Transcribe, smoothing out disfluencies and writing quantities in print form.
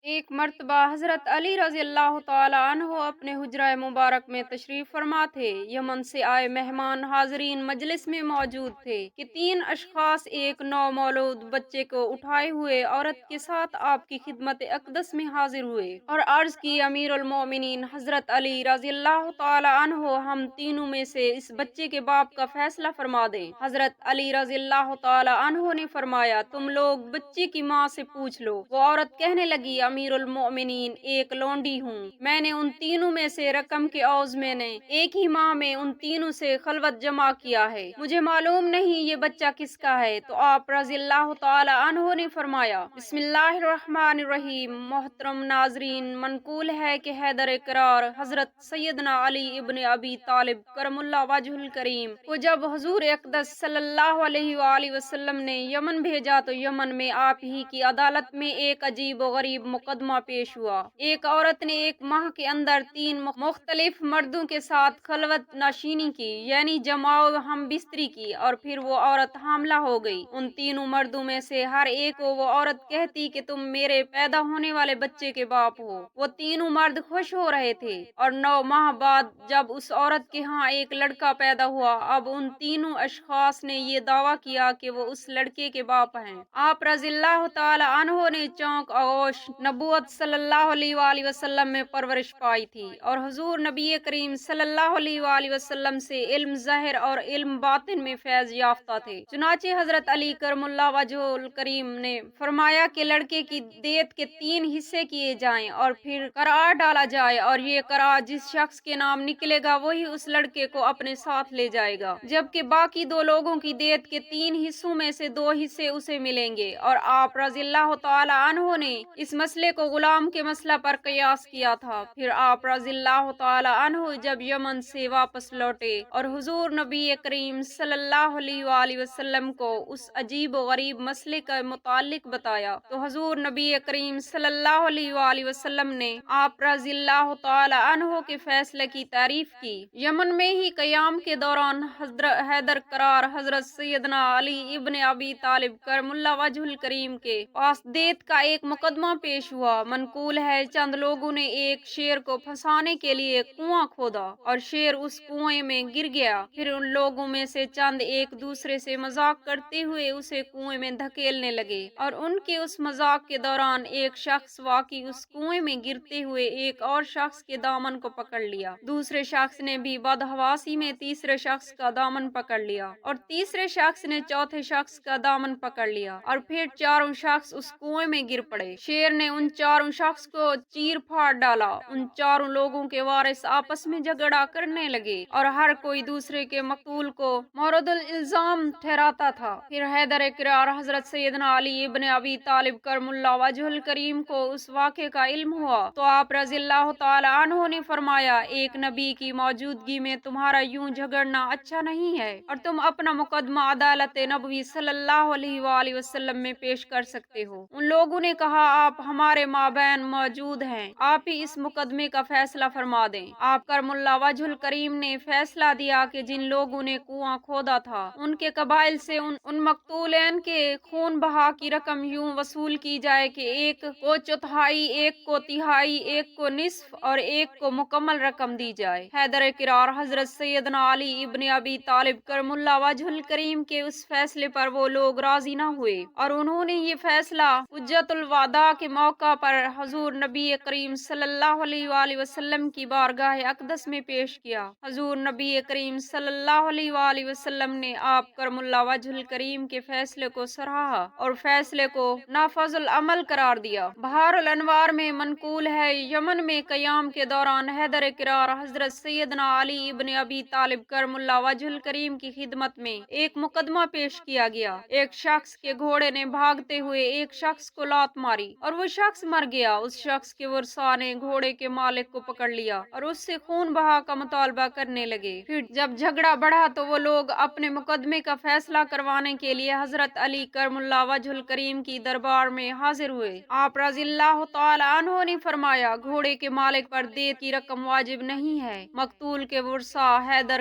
ایک مرتبہ حضرت علی رضی اللہ تعالی عنہ اپنے حجرہ مبارک میں تشریف فرما تھے۔ یمن سے آئے مہمان حاضرین مجلس میں موجود تھے کہ تین اشخاص ایک نو مولود بچے کو اٹھائے ہوئے عورت کے ساتھ آپ کی خدمت اقدس میں حاضر ہوئے اور عرض کی، امیر المومنین حضرت علی رضی اللہ تعالی عنہ، ہم تینوں میں سے اس بچے کے باپ کا فیصلہ فرما دیں۔ حضرت علی رضی اللہ تعالی عنہ نے فرمایا، تم لوگ بچے کی ماں سے پوچھ لو۔ وہ عورت کہنے لگی، امیر المؤمنین، ایک لونڈی ہوں، میں نے ان تینوں میں سے رقم کے عوض میں نے ایک ہی ماہ میں ان تینوں سے خلوت جمع کیا ہے، مجھے معلوم نہیں یہ بچہ کس کا ہے۔ تو آپ رضی اللہ تعالی عنہ نے فرمایا، بسم اللہ الرحمن الرحیم۔ محترم ناظرین، منقول ہے کہ حیدر کرار حضرت سیدنا علی ابن ابی طالب کرم اللہ وجہ الکریم کو جب حضور اقدس صلی اللہ علیہ وآلہ وسلم نے یمن بھیجا تو یمن میں آپ ہی کی عدالت میں ایک عجیب و غریب مقدمہ پیش ہوا۔ ایک عورت نے ایک ماہ کے اندر تین مختلف مردوں کے ساتھ خلوت نشینی کی، یعنی جماع ہم بستری کی، اور پھر وہ عورت حاملہ ہو گئی۔ ان تینوں مردوں میں سے ہر ایک کو وہ عورت کہتی کہ تم میرے پیدا ہونے والے بچے کے باپ ہو۔ وہ تینوں مرد خوش ہو رہے تھے، اور 9 ماہ بعد جب اس عورت کے ہاں ایک لڑکا پیدا ہوا، اب ان تینوں اشخاص نے یہ دعویٰ کیا کہ وہ اس لڑکے کے باپ ہیں۔ آپ رضی اللہ تعالی عنہ نے چونک آغوش نبوت صلی اللہ علیہ وآلہ وسلم میں پرورش پائی تھی، اور حضور نبی کریم صلی اللہ علیہ وآلہ وسلم سے علم ظاہر اور علم باطن میں فیض یافتہ تھے۔ چنانچہ حضرت علی کرم اللہ وجہ الکریم نے فرمایا کہ لڑکے کی دیت کے 3 حصے کیے جائیں اور پھر قرار ڈالا جائے، اور یہ قرار جس شخص کے نام نکلے گا وہی اس لڑکے کو اپنے ساتھ لے جائے گا، جبکہ باقی 2 لوگوں کی دیت کے 3 حصوں میں سے 2 حصے اسے ملیں گے۔ اور آپ رضی اللہ تعالی عنہ نے اس مسئلے کو غلام کے مسئلہ پر قیاس کیا تھا۔ پھر آپ رضی اللہ تعالی عنہ جب یمن سے واپس لوٹے اور حضور نبی کریم صلی اللہ علیہ وآلہ وسلم کو اس عجیب و غریب مسئلے کے متعلق بتایا تو حضور نبی کریم صلی اللہ علیہ وآلہ وسلم نے آپ رضی اللہ تعالی عنہ کے فیصلے کی تعریف کی۔ یمن میں ہی قیام کے دوران حضرت حیدر کرار حضرت سیدنا علی ابن ابی طالب کرم اللہ وجہ الکریم کے پاس دیت کا ایک مقدمہ پیش ہوا۔ منقول ہے چند لوگوں نے ایک شیر کو پھنسانے کے لیے کنواں کھودا اور شیر اس کنویں میں گر گیا۔ پھر ان لوگوں میں سے چند ایک دوسرے سے مذاق کرتے ہوئے اسے کنویں میں دھکیلنے لگے، اور ان کے اس مذاق کے دوران ایک شخص واقعی اس کنویں میں گرتے ہوئے ایک اور شخص کے دامن کو پکڑ لیا۔ دوسرے شخص نے بھی بدحواسی میں تیسرے شخص کا دامن پکڑ لیا، اور تیسرے شخص نے چوتھے شخص کا دامن پکڑ لیا، اور پھر چاروں شخص اس کنویں میں گر پڑے۔ شیر نے ان چاروں شخص کو چیر پھاڑ ڈالا۔ ان چاروں لوگوں کے وارث آپس میں جھگڑا کرنے لگے اور ہر کوئی دوسرے کے مقتول کو مورد الزام ٹھہراتا تھا۔ پھر حیدر کرار حضرت سیدنا علی ابن ابی طالب کرم اللہ وجہ الکریم کو اس واقعے کا علم ہوا تو آپ رضی اللہ تعالی عنہ نے فرمایا، ایک نبی کی موجودگی میں تمہارا یوں جھگڑنا اچھا نہیں ہے، اور تم اپنا مقدمہ عدالت نبوی صلی اللہ علیہ وآلہ وسلم میں پیش کر سکتے ہو۔ ان لوگوں نے کہا، آپ ہمارے مابین موجود ہیں، آپ ہی اس مقدمے کا فیصلہ فرما دیں۔ آپ کرم اللہ وجہ الکریم نے فیصلہ دیا کہ جن لوگوں نے کنواں کھودا تھا ان کے قبائل سے ان مقتولین کے خون بہا کی رقم یوں وصول کی جائے کہ ایک کو چوتھائی، ایک کو تہائی، ایک کو نصف اور ایک کو مکمل رقم دی جائے۔ حیدر کرار حضرت سیدنا علی ابن ابی طالب کرم اللہ وجہ الکریم کے اس فیصلے پر وہ لوگ راضی نہ ہوئے، اور انہوں نے یہ فیصلہ حجت الوداع کے موقع پر حضور نبی کریم صلی اللہ علیہ وآلہ وسلم کی بارگاہ اقدس میں پیش کیا۔ حضور نبی کریم صلی اللہ علیہ وآلہ وسلم نے آپ کرم اللہ وجہ الکریم کے فیصلے کو سراہا اور فیصلے کو نافذ العمل قرار دیا۔ بہار الانوار میں منقول ہے، یمن میں قیام کے دوران حیدر کرار حضرت سیدنا علی ابن ابی طالب کرم اللہ وجہ الکریم کی خدمت میں ایک مقدمہ پیش کیا گیا۔ ایک شخص کے گھوڑے نے بھاگتے ہوئے ایک شخص کو لات ماری اور وہ شخص مر گیا۔ اس شخص کے ورثاء نے گھوڑے کے مالک کو پکڑ لیا اور اس سے خون بہا کا مطالبہ کرنے لگے۔ پھر جب جھگڑا بڑھا تو وہ لوگ اپنے مقدمے کا فیصلہ کروانے کے لیے حضرت علی کرم اللہ وجہ الکریم کی دربار میں حاضر ہوئے۔ آپ رضی اللہ تعالی عنہ نے فرمایا، گھوڑے کے مالک پر دیت کی رقم واجب نہیں ہے۔ مقتول کے ورثاء حیدر